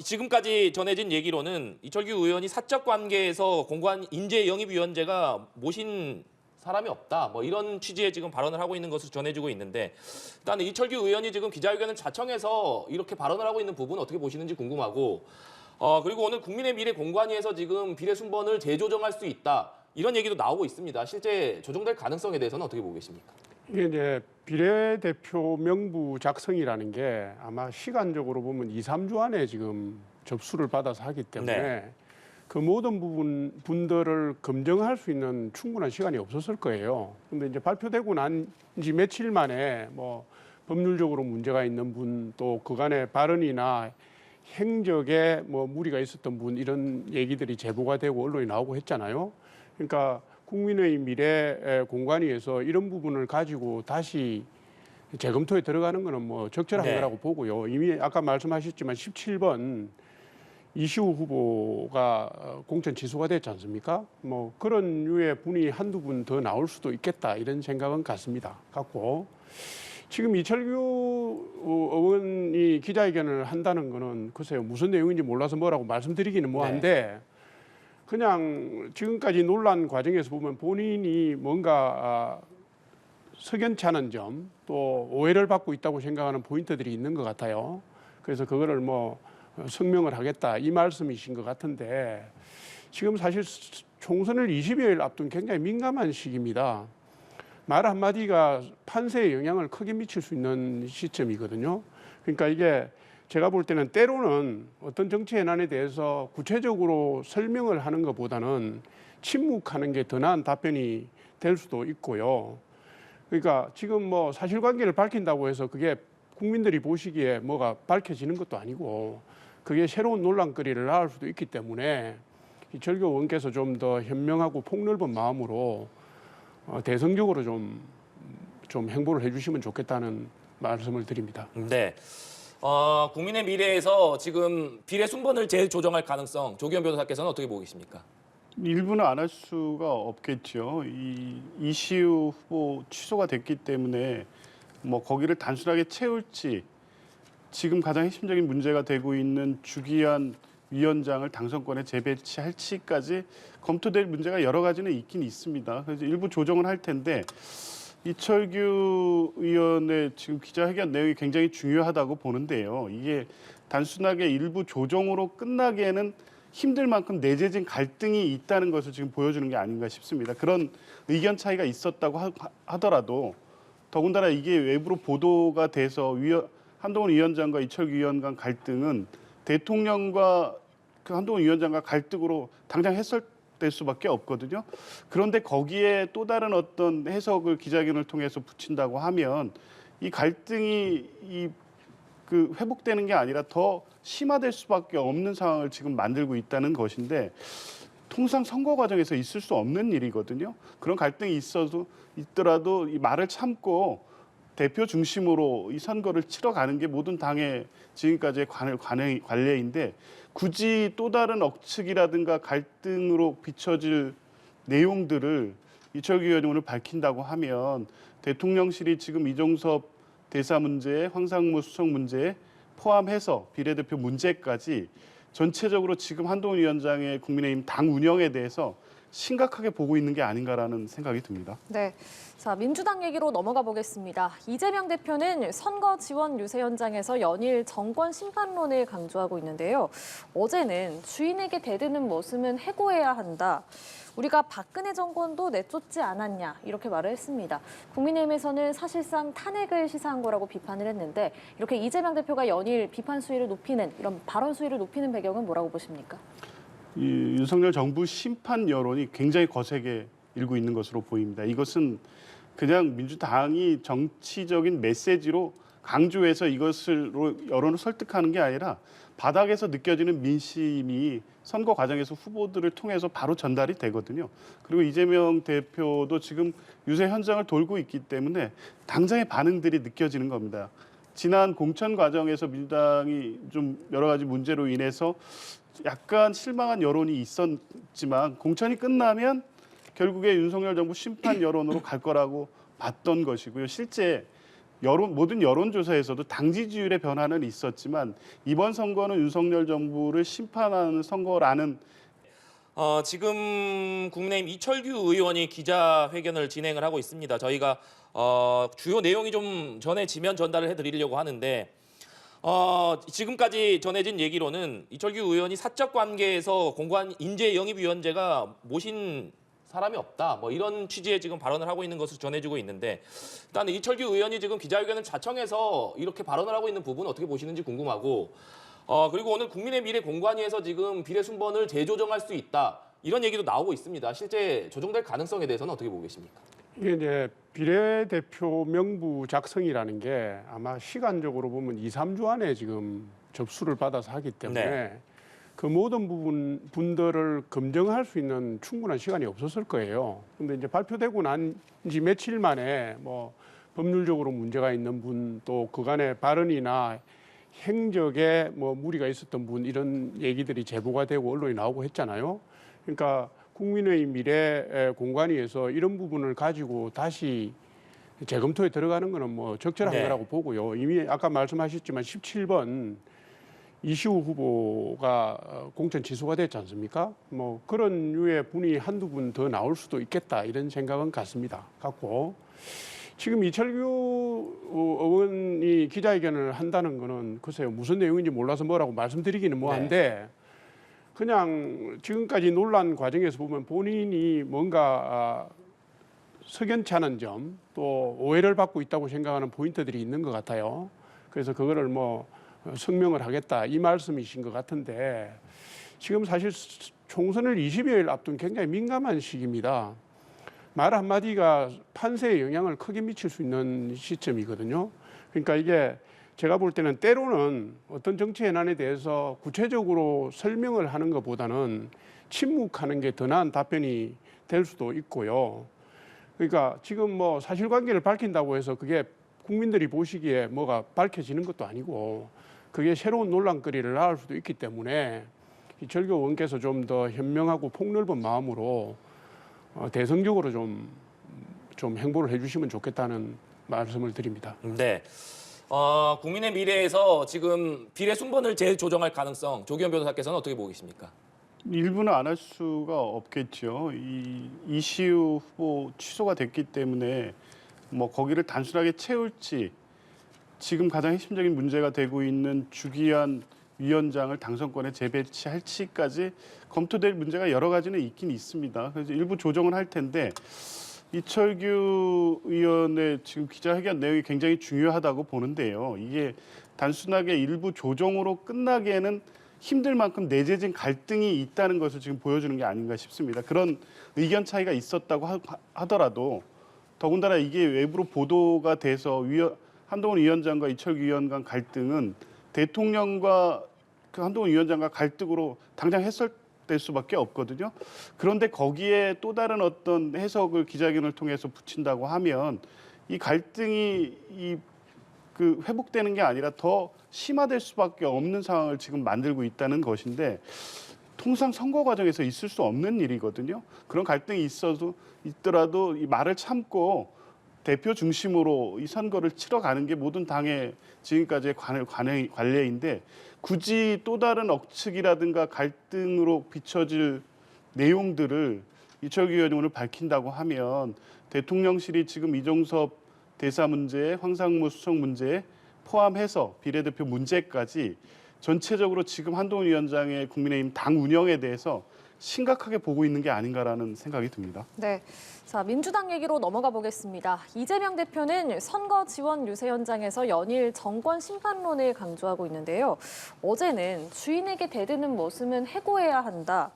지금까지 전해진 얘기로는 이철규 의원이 사적 관계에서 공관 인재 영입위원제가 모신 사람이 없다. 뭐 이런 취지의 지금 발언을 하고 있는 것을 전해주고 있는데 일단 이철규 의원이 지금 기자회견을 자청해서 이렇게 발언을 하고 있는 부분 어떻게 보시는지 궁금하고 그리고 오늘 국민의 미래 공관위에서 지금 비례 순번을 재조정할 수 있다. 이런 얘기도 나오고 있습니다. 실제 조정될 가능성에 대해서는 어떻게 보고 계십니까? 이게 이제 비례대표 명부 작성이라는 게 아마 시간적으로 보면 2, 3주 안에 지금 접수를 받아서 하기 때문에 네. 그 모든 분들을 검증할 수 있는 충분한 시간이 없었을 거예요. 근데 이제 발표되고 난 지 며칠 만에 뭐 법률적으로 문제가 있는 분 또 그간의 발언이나 행적에 뭐 무리가 있었던 분 이런 얘기들이 제보가 되고 언론에 나오고 했잖아요. 그러니까 국민의 미래 공관위에서 이런 부분을 가지고 다시 재검토에 들어가는 거는 뭐 적절한 네. 거라고 보고요. 이미 아까 말씀하셨지만 17번 이시우 후보가 공천 취소가 됐지 않습니까? 뭐 그런 류의 분이 한두 분 더 나올 수도 있겠다 이런 생각은 같고 지금 이철규 의원이 기자회견을 한다는 거는 글쎄요 무슨 내용인지 몰라서 뭐라고 말씀드리기는 뭐한데 그냥 지금까지 논란 과정에서 보면 본인이 뭔가 석연치 않은 점 또 오해를 받고 있다고 생각하는 포인트들이 있는 것 같아요. 그래서 그거를 뭐 성명을 하겠다 이 말씀이신 것 같은데 지금 사실 총선을 20여일 앞둔 굉장히 민감한 시기입니다. 말 한마디가 판세에 영향을 크게 미칠 수 있는 시점이거든요. 그러니까 이게 제가 볼 때는 때로는 어떤 정치 현안에 대해서 구체적으로 설명을 하는 것보다는 침묵하는 게 더 나은 답변이 될 수도 있고요. 그러니까 지금 뭐 사실관계를 밝힌다고 해서 그게 국민들이 보시기에 뭐가 밝혀지는 것도 아니고 그게 새로운 논란거리를 낳을 수도 있기 때문에 이철규 의원께서 좀 더 현명하고 폭넓은 마음으로 대성적으로 좀 행보를 해주시면 좋겠다는 말씀을 드립니다. 네. 국민의 미래에서 지금 비례 순번을 재조정할 가능성 조기현 변호사께서는 어떻게 보고 계십니까? 일부는 안 할 수가 없겠죠. 이시우 후보 취소가 됐기 때문에 뭐 거기를 단순하게 채울지 지금 가장 핵심적인 문제가 되고 있는 주기현 위원장을 당선권에 재배치할지까지 검토될 문제가 여러 가지는 있긴 있습니다. 그래서 일부 조정을 할 텐데 이철규 의원의 지금 기자회견 내용이 굉장히 중요하다고 보는데요. 이게 단순하게 일부 조정으로 끝나기에는 힘들 만큼 내재진 갈등이 있다는 것을 지금 보여주는 게 아닌가 싶습니다. 그런 의견 차이가 있었다고 하더라도 더군다나 이게 외부로 보도가 돼서 한동훈 위원장과 이철규 위원 간 갈등은 대통령과 그 한동훈 위원장과 갈등으로 당장 될 수밖에 없거든요. 그런데 거기에 또 다른 어떤 해석을 기자회견을 통해서 붙인다고 하면 이 갈등이 회복되는 게 아니라 더 심화될 수밖에 없는 상황을 지금 만들고 있다는 것인데 통상 선거 과정에서 있을 수 없는 일이거든요. 그런 갈등이 있더라도 이 말을 참고 대표 중심으로 이 선거를 치러가는 게 모든 당의 지금까지의 관례인데 굳이 또 다른 억측이라든가 갈등으로 비춰질 내용들을 이철규 의원이 오늘 밝힌다고 하면 대통령실이 지금 이종섭 대사 문제, 황상무 수석 문제 포함해서 비례대표 문제까지 전체적으로 지금 한동훈 위원장의 국민의힘 당 운영에 대해서 심각하게 보고 있는 게 아닌가라는 생각이 듭니다. 네. 자, 민주당 얘기로 넘어가 보겠습니다. 이재명 대표는 선거 지원 유세 현장에서 연일 정권 심판론을 강조하고 있는데요. 어제는 주인에게 대드는 모습은 해고해야 한다. 우리가 박근혜 정권도 내쫓지 않았냐 이렇게 말을 했습니다. 국민의힘에서는 사실상 탄핵을 시사한 거라고 비판을 했는데 이렇게 이재명 대표가 연일 비판 수위를 높이는 이런 발언 수위를 높이는 배경은 뭐라고 보십니까? 이 윤석열 정부 심판 여론이 굉장히 거세게 일고 있는 것으로 보입니다. 이것은 그냥 민주당이 정치적인 메시지로 강조해서 이것으로 여론을 설득하는 게 아니라 바닥에서 느껴지는 민심이 선거 과정에서 후보들을 통해서 바로 전달이 되거든요. 그리고 이재명 대표도 지금 유세 현장을 돌고 있기 때문에 당장의 반응들이 느껴지는 겁니다. 지난 공천 과정에서 민주당이 좀 여러 가지 문제로 인해서 약간 실망한 여론이 있었지만 공천이 끝나면 결국에 윤석열 정부 심판 여론으로 갈 거라고 봤던 것이고요. 실제 모든 여론조사에서도 당 지지율의 변화는 있었지만 이번 선거는 윤석열 정부를 심판하는 선거라는 지금 국민의힘 이철규 의원이 기자회견을 진행을 하고 있습니다. 저희가 주요 내용이 좀 전해지면 전달을 해드리려고 하는데 지금까지 전해진 얘기로는 이철규 의원이 사적 관계에서 공관 인재 영입위원제가 모신 사람이 없다. 뭐 이런 취지의 지금 발언을 하고 있는 것으로 전해지고 있는데 일단 이철규 의원이 지금 기자회견을 자청해서 이렇게 발언을 하고 있는 부분 어떻게 보시는지 궁금하고 그리고 오늘 국민의 미래 공관위에서 지금 비례 순번을 재조정할 수 있다. 이런 얘기도 나오고 있습니다. 실제 조정될 가능성에 대해서는 어떻게 보고 계십니까? 이게 이제 비례대표 명부 작성이라는 게 아마 시간적으로 보면 2, 3주 안에 지금 접수를 받아서 하기 때문에 네. 그 모든 분들을 검증할 수 있는 충분한 시간이 없었을 거예요. 근데 이제 발표되고 난 지 며칠 만에 뭐 법률적으로 문제가 있는 분 또 그간의 발언이나 행적에 뭐 무리가 있었던 분 이런 얘기들이 제보가 되고 언론에 나오고 했잖아요. 그러니까 국민의 미래 공관위에서 이런 부분을 가지고 다시 재검토에 들어가는 거는 뭐 적절한 네. 거라고 보고요. 이미 아까 말씀하셨지만 17번 이시우 후보가 공천 취소가 됐지 않습니까? 뭐 그런 류의 분이 한두 분 더 나올 수도 있겠다 이런 생각은 같고 지금 이철규 의원이 기자회견을 한다는 거는 글쎄요 무슨 내용인지 몰라서 뭐라고 말씀드리기는 뭐한데 그냥 지금까지 논란 과정에서 보면 본인이 뭔가 석연치 않은 점 또 오해를 받고 있다고 생각하는 포인트들이 있는 것 같아요. 그래서 그거를 뭐 성명을 하겠다 이 말씀이신 것 같은데 지금 사실 총선을 20여일 앞둔 굉장히 민감한 시기입니다. 말 한마디가 판세에 영향을 크게 미칠 수 있는 시점이거든요. 그러니까 이게 제가 볼 때는 때로는 어떤 정치 현안에 대해서 구체적으로 설명을 하는 것보다는 침묵하는 게 더 나은 답변이 될 수도 있고요. 그러니까 지금 뭐 사실관계를 밝힌다고 해서 그게 국민들이 보시기에 뭐가 밝혀지는 것도 아니고 그게 새로운 논란거리를 낳을 수도 있기 때문에 이철규 의원께서 좀 더 현명하고 폭넓은 마음으로 대성적으로 좀 행보를 해주시면 좋겠다는 말씀을 드립니다. 네. 국민의 미래에서 지금 비례 순번을 재조정할 가능성 조기현 변호사께서는 어떻게 보고 계십니까? 일부는 안 할 수가 없겠죠. 이시우 후보 취소가 됐기 때문에 뭐 거기를 단순하게 채울지 지금 가장 핵심적인 문제가 되고 있는 주기현 위원장을 당선권에 재배치할지까지 검토될 문제가 여러 가지는 있긴 있습니다. 그래서 일부 조정을 할 텐데 이철규 의원의 지금 기자회견 내용이 굉장히 중요하다고 보는데요. 이게 단순하게 일부 조정으로 끝나기에는 힘들 만큼 내재진 갈등이 있다는 것을 지금 보여주는 게 아닌가 싶습니다. 그런 의견 차이가 있었다고 하더라도 더군다나 이게 외부로 보도가 돼서 한동훈 위원장과 이철규 위원 간 갈등은 대통령과 그 한동훈 위원장과 갈등으로 당장 해설될 수밖에 없거든요. 그런데 거기에 또 다른 어떤 해석을 기자회견을 통해서 붙인다고 하면 이 갈등이 그 회복되는 게 아니라 더 심화될 수밖에 없는 상황을 지금 만들고 있다는 것인데 통상 선거 과정에서 있을 수 없는 일이거든요. 그런 갈등이 있더라도 이 말을 참고 대표 중심으로 이 선거를 치러가는 게 모든 당의 지금까지의 관례인데 굳이 또 다른 억측이라든가 갈등으로 비춰질 내용들을 이철규 의원이 오늘 밝힌다고 하면 대통령실이 지금 이종섭 대사 문제, 황상무 수석 문제 포함해서 비례대표 문제까지 전체적으로 지금 한동훈 위원장의 국민의힘 당 운영에 대해서 심각하게 보고 있는 게 아닌가라는 생각이 듭니다. 네. 자, 민주당 얘기로 넘어가 보겠습니다. 이재명 대표는 선거 지원 유세 현장에서 연일 정권 심판론을 강조하고 있는데요. 어제는 주인에게 대드는 모습은 해고해야 한다.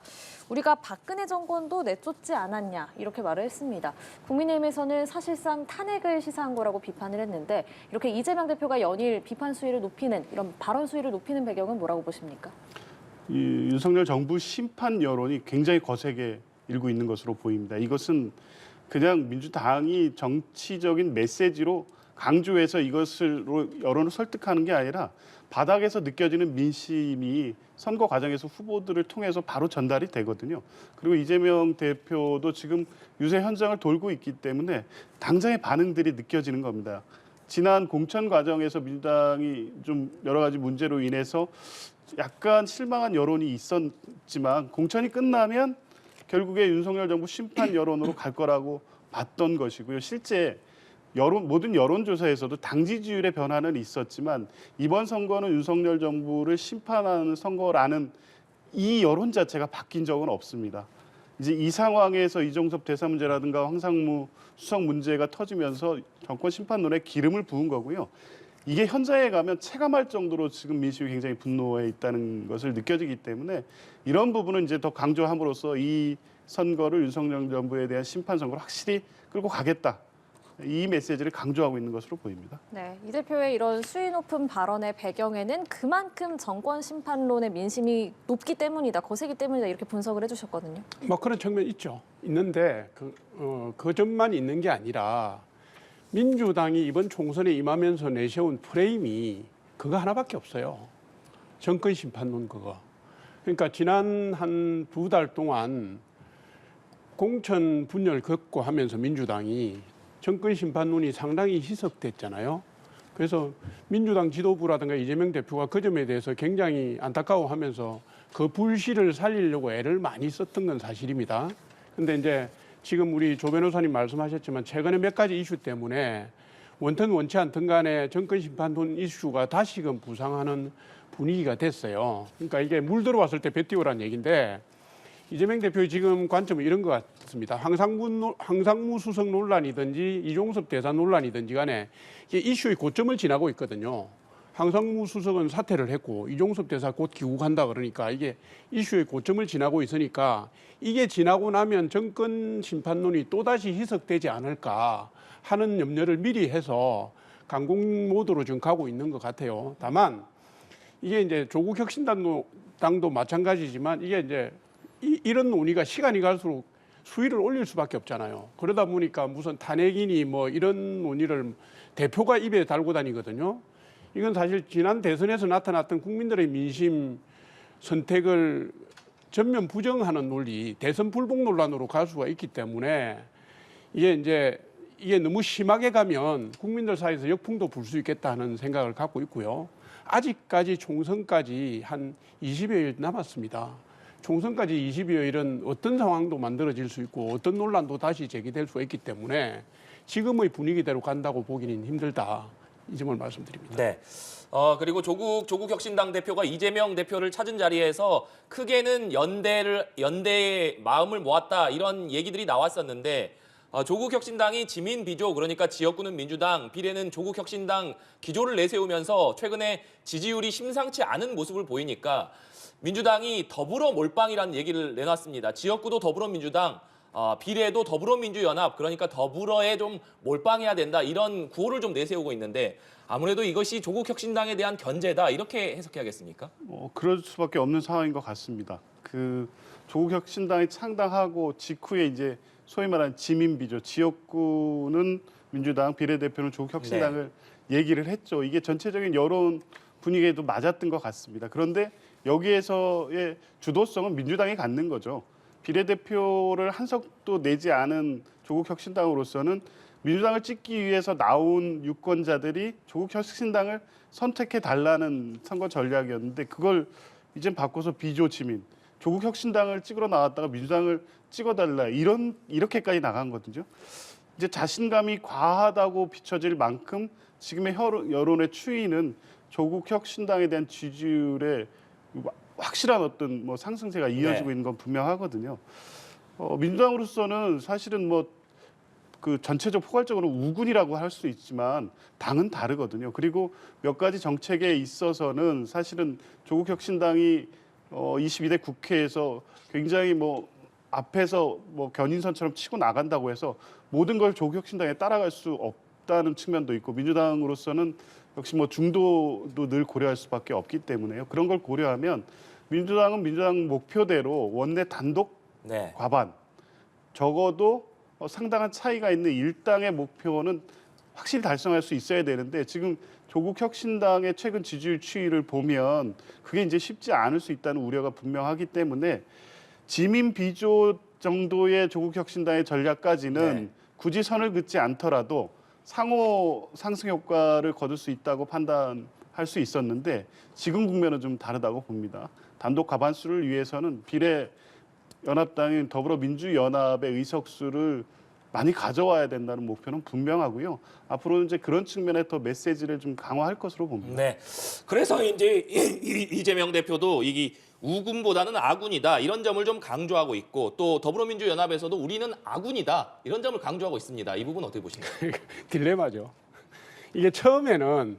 우리가 박근혜 정권도 내쫓지 않았냐 이렇게 말을 했습니다. 국민의힘에서는 사실상 탄핵을 시사한 거라고 비판을 했는데 이렇게 이재명 대표가 연일 비판 수위를 높이는 이런 발언 수위를 높이는 배경은 뭐라고 보십니까? 이 윤석열 정부 심판 여론이 굉장히 거세게 일고 있는 것으로 보입니다. 이것은 그냥 민주당이 정치적인 메시지로 강조해서 이것으로 여론을 설득하는 게 아니라 바닥에서 느껴지는 민심이 선거 과정에서 후보들을 통해서 바로 전달이 되거든요. 그리고 이재명 대표도 지금 유세 현장을 돌고 있기 때문에 당장의 반응들이 느껴지는 겁니다. 지난 공천 과정에서 민주당이 좀 여러 가지 문제로 인해서 약간 실망한 여론이 있었지만 공천이 끝나면 결국에 윤석열 정부 심판 여론으로 갈 거라고 봤던 것이고요. 실제 모든 여론조사에서도 당 지지율의 변화는 있었지만 이번 선거는 윤석열 정부를 심판하는 선거라는 이 여론 자체가 바뀐 적은 없습니다. 이제 이 상황에서 이종섭 대사 문제라든가 황상무 수석 문제가 터지면서 정권 심판론에 기름을 부은 거고요. 이게 현장에 가면 체감할 정도로 지금 민심이 굉장히 분노해 있다는 것을 느껴지기 때문에 이런 부분은 이제 더 강조함으로써 이 선거를 윤석열 정부에 대한 심판 선거를 확실히 끌고 가겠다. 이 메시지를 강조하고 있는 것으로 보입니다. 네, 이 대표의 이런 수위 높은 발언의 배경에는 그만큼 정권 심판론의 민심이 높기 때문이다, 거세기 때문이다 이렇게 분석을 해주셨거든요. 뭐 그런 측면이 있죠. 있는데 그 점만 있는 게 아니라 민주당이 이번 총선에 임하면서 내세운 프레임이 그거 하나밖에 없어요. 정권 심판론 그거. 그러니까 지난 한 2달 동안 공천 분열 겪고 하면서 민주당이 정권 심판론이 상당히 희석됐잖아요. 그래서 민주당 지도부라든가 이재명 대표가 그 점에 대해서 굉장히 안타까워하면서 그 불씨를 살리려고 애를 많이 썼던 건 사실입니다. 근데 이제 지금 우리 조 변호사님 말씀하셨지만 최근에 몇 가지 이슈 때문에 원튼 원치 않든 간에 정권 심판론 이슈가 다시금 부상하는 분위기가 됐어요. 그러니까 이게 물 들어왔을 때 배 띄우라는 얘기인데 이재명 대표의 지금 관점은 이런 것 같습니다. 황상무 수석 논란이든지 이종섭 대사 논란이든지 간에 이게 이슈의 고점을 지나고 있거든요. 황상무 수석은 사퇴를 했고 이종섭 대사 곧 귀국한다 그러니까 이게 이슈의 고점을 지나고 있으니까 이게 지나고 나면 정권 심판론이 또다시 희석되지 않을까 하는 염려를 미리 해서 강공 모드로 지금 가고 있는 것 같아요. 다만 이게 이제 조국 혁신당도 마찬가지지만 이게 이제 이런 논의가 시간이 갈수록 수위를 올릴 수밖에 없잖아요. 그러다 보니까 무슨 탄핵이니 뭐 이런 논의를 대표가 입에 달고 다니거든요. 이건 사실 지난 대선에서 나타났던 국민들의 민심 선택을 전면 부정하는 논리, 대선 불복 논란으로 갈 수가 있기 때문에 이게 너무 심하게 가면 국민들 사이에서 역풍도 불 수 있겠다는 생각을 갖고 있고요. 아직까지 총선까지 한 20여일 남았습니다. 총선까지 20여일은 어떤 상황도 만들어질 수 있고 어떤 논란도 다시 제기될 수 있기 때문에 지금의 분위기대로 간다고 보기는 힘들다. 이 점을 말씀드립니다. 네. 그리고 조국 혁신당 대표가 이재명 대표를 찾은 자리에서 크게는 연대의 마음을 모았다 이런 얘기들이 나왔었는데 조국 혁신당이 지민 비조 그러니까 지역구는 민주당, 비례는 조국 혁신당 기조를 내세우면서 최근에 지지율이 심상치 않은 모습을 보이니까 민주당이 더불어 몰빵이라는 얘기를 내놨습니다. 지역구도 더불어민주당, 비례도 더불어민주연합, 그러니까 더불어에 좀 몰빵해야 된다 이런 구호를 좀 내세우고 있는데 아무래도 이것이 조국 혁신당에 대한 견제다 이렇게 해석해야겠습니까? 그럴 수밖에 없는 상황인 것 같습니다. 그 조국 혁신당이 창당하고 직후에 이제 소위 말하는 지민비죠. 지역구는 민주당, 비례대표는 조국 혁신당을 얘기를 했죠. 이게 전체적인 여론 분위기에도 맞았던 것 같습니다. 그런데 여기에서의 주도성은 민주당이 갖는 거죠. 비례대표를 한석도 내지 않은 조국 혁신당으로서는 민주당을 찍기 위해서 나온 유권자들이 조국 혁신당을 선택해 달라는 선거 전략이었는데 그걸 이제 바꿔서 비조지민, 조국 혁신당을 찍으러 나왔다가 민주당을 찍어달라 이렇게까지 나간 거거든요. 이제 자신감이 과하다고 비춰질 만큼 지금의 여론의 추이는 조국 혁신당에 대한 지지율에 확실한 어떤 상승세가 이어지고 있는 건 분명하거든요. 민주당으로서는 사실은 그 전체적 포괄적으로 우군이라고 할 수 있지만 당은 다르거든요. 그리고 몇 가지 정책에 있어서는 사실은 조국 혁신당이 22대 국회에서 굉장히 앞에서 견인선처럼 치고 나간다고 해서 모든 걸 조국 혁신당에 따라갈 수 없다는 측면도 있고 민주당으로서는 역시 중도도 늘 고려할 수밖에 없기 때문에요. 그런 걸 고려하면 민주당은 민주당 목표대로 원내 단독 과반 적어도 상당한 차이가 있는 일당의 목표는 확실히 달성할 수 있어야 되는데 지금 조국 혁신당의 최근 지지율 추이를 보면 그게 이제 쉽지 않을 수 있다는 우려가 분명하기 때문에 지민 비조 정도의 조국 혁신당의 전략까지는 굳이 선을 긋지 않더라도 상호 상승 효과를 거둘 수 있다고 판단할 수 있었는데 지금 국면은 좀 다르다고 봅니다. 단독 과반수를 위해서는 비례연합당인 더불어민주연합의 의석수를 많이 가져와야 된다는 목표는 분명하고요. 앞으로는 이제 그런 측면에 더 메시지를 좀 강화할 것으로 봅니다. 네. 그래서 이제 이재명 대표도 이게 우군보다는 아군이다 이런 점을 좀 강조하고 있고 또 더불어민주연합에서도 우리는 아군이다 이런 점을 강조하고 있습니다. 이 부분 어떻게 보십니까? 딜레마죠. 이게 처음에는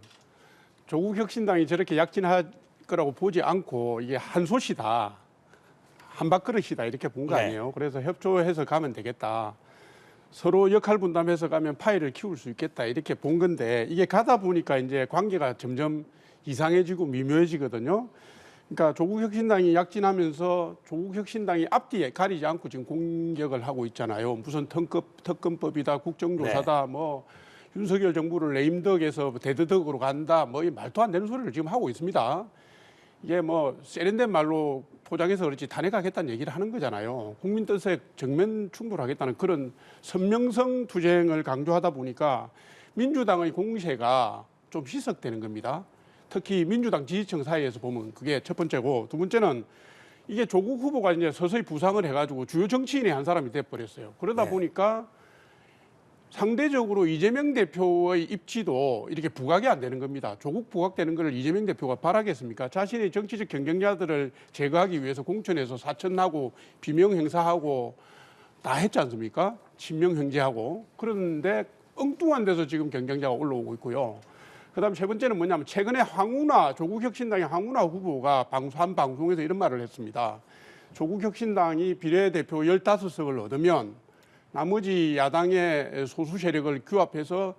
조국 혁신당이 저렇게 약진할 거라고 보지 않고 이게 한 솥이다, 한 밥그릇이다 이렇게 본 거 아니에요. 그래서 협조해서 가면 되겠다. 서로 역할 분담해서 가면 파이를 키울 수 있겠다 이렇게 본 건데 이게 가다 보니까 이제 관계가 점점 이상해지고 미묘해지거든요. 그러니까 조국 혁신당이 약진하면서 조국 혁신당이 앞뒤에 가리지 않고 지금 공격을 하고 있잖아요. 무슨 특검법이다, 국정조사다, 윤석열 정부를 레임덕에서 대드덕으로 간다, 이 말도 안 되는 소리를 지금 하고 있습니다. 이게 세련된 말로 포장해서 그렇지 탄핵하겠다는 얘기를 하는 거잖아요. 국민 뜻에 정면 충돌하겠다는 그런 선명성 투쟁을 강조하다 보니까 민주당의 공세가 좀 희석되는 겁니다. 특히 민주당 지지층 사이에서 보면 그게 첫 번째고 두 번째는 이게 조국 후보가 이제 서서히 부상을 해가지고 주요 정치인의 한 사람이 돼버렸어요. 그러다 보니까 상대적으로 이재명 대표의 입지도 이렇게 부각이 안 되는 겁니다. 조국 부각되는 걸 이재명 대표가 바라겠습니까? 자신의 정치적 경쟁자들을 제거하기 위해서 공천에서 사천하고 비명 행사하고 다 했지 않습니까? 친명 형제하고. 그런데 엉뚱한 데서 지금 경쟁자가 올라오고 있고요. 그다음 세 번째는 뭐냐면 최근에 조국 혁신당의 황운하 후보가 한 방송에서 이런 말을 했습니다. 조국 혁신당이 비례대표 15석을 얻으면 나머지 야당의 소수 세력을 규합해서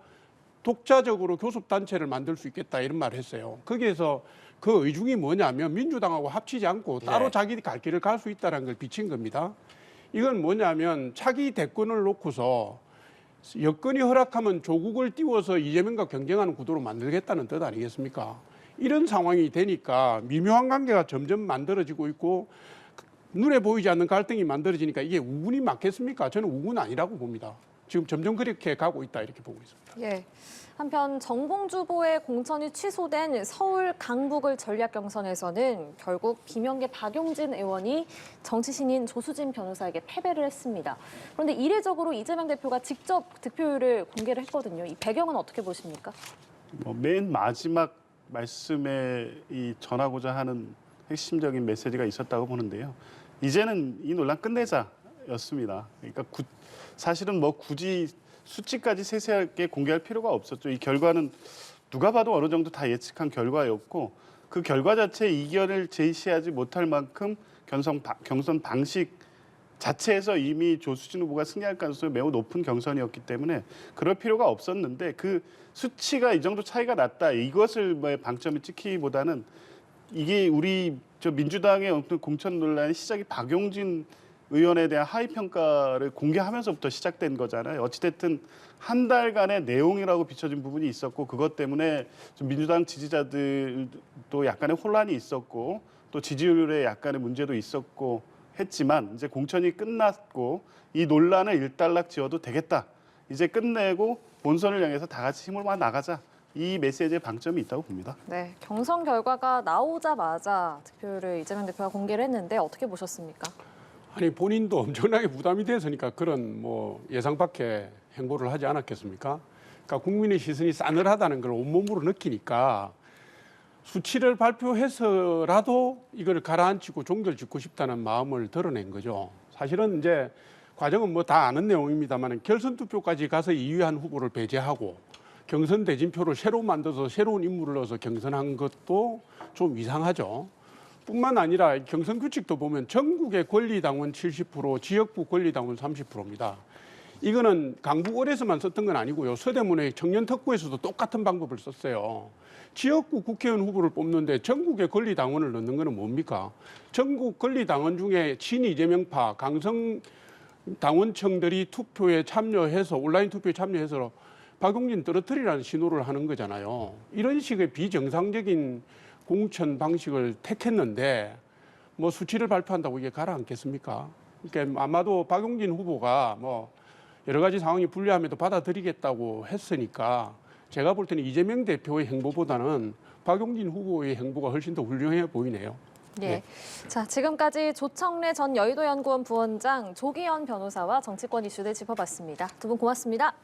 독자적으로 교섭단체를 만들 수 있겠다 이런 말을 했어요. 거기에서 그 의중이 뭐냐면 민주당하고 합치지 않고 따로 자기 갈 길을 갈 수 있다는 걸 비친 겁니다. 이건 뭐냐면 차기 대권을 놓고서 여건이 허락하면 조국을 띄워서 이재명과 경쟁하는 구도로 만들겠다는 뜻 아니겠습니까? 이런 상황이 되니까 미묘한 관계가 점점 만들어지고 있고 눈에 보이지 않는 갈등이 만들어지니까 이게 우군이 맞겠습니까? 저는 우군 아니라고 봅니다. 지금 점점 그렇게 가고 있다 이렇게 보고 있습니다. 예. 한편 정봉주 후보의 공천이 취소된 서울 강북을 전략 경선에서는 결국 비명계 박용진 의원이 정치신인 조수진 변호사에게 패배를 했습니다. 그런데 이례적으로 이재명 대표가 직접 득표율을 공개를 했거든요. 이 배경은 어떻게 보십니까? 맨 마지막 말씀에 전하고자 하는 핵심적인 메시지가 있었다고 보는데요. 이제는 이 논란 끝내자였습니다. 그러니까 사실은 굳이 수치까지 세세하게 공개할 필요가 없었죠. 이 결과는 누가 봐도 어느 정도 다 예측한 결과였고 그 결과 자체에 이견을 제시하지 못할 만큼 경선 방식 자체에서 이미 조수진 후보가 승리할 가능성이 매우 높은 경선이었기 때문에 그럴 필요가 없었는데 그 수치가 이 정도 차이가 났다. 이것을 방점을 찍기보다는 이게 우리 민주당의 어떤 공천 논란의 시작이 박용진 의원에 대한 하위 평가를 공개하면서부터 시작된 거잖아요. 어찌됐든 한 달간의 내용이라고 비춰진 부분이 있었고 그것 때문에 좀 민주당 지지자들도 약간의 혼란이 있었고 또 지지율에 약간의 문제도 있었고 했지만 이제 공천이 끝났고 이 논란을 일단락 지어도 되겠다. 이제 끝내고 본선을 향해서 다 같이 힘을 모아 나가자. 이 메시지에 방점이 있다고 봅니다. 네, 경선 결과가 나오자마자 득표를 이재명 대표가 공개를 했는데 어떻게 보셨습니까? 아니 본인도 엄청나게 부담이 됐으니까 그런 예상 밖의 행보를 하지 않았겠습니까? 그러니까 국민의 시선이 싸늘하다는 걸 온몸으로 느끼니까 수치를 발표해서라도 이걸 가라앉히고 종결짓고 싶다는 마음을 드러낸 거죠. 사실은 이제 과정은 다 아는 내용입니다만 결선 투표까지 가서 이유한 후보를 배제하고 경선 대진표를 새로 만들어서 새로운 인물을 넣어서 경선한 것도 좀 이상하죠. 뿐만 아니라 경선 규칙도 보면 전국의 권리당원 70%, 지역구 권리당원 30%입니다. 이거는 강북을에서만 썼던 건 아니고요. 서대문의 청년특구에서도 똑같은 방법을 썼어요. 지역구 국회의원 후보를 뽑는데 전국의 권리당원을 넣는 거는 뭡니까? 전국 권리당원 중에 친이재명파, 강성 당원층들이 투표에 참여해서 온라인 투표에 참여해서 박용진 떨어뜨리라는 신호를 하는 거잖아요. 이런 식의 비정상적인 공천 방식을 택했는데 수치를 발표한다고 이게 가라앉겠습니까? 그러니까 아마도 박용진 후보가 여러 가지 상황이 불리함에도 받아들이겠다고 했으니까 제가 볼 때는 이재명 대표의 행보보다는 박용진 후보의 행보가 훨씬 더 훌륭해 보이네요. 네. 자, 지금까지 조청래 전 여의도연구원 부원장, 조기현 변호사와 정치권 이슈들 짚어봤습니다. 두 분 고맙습니다.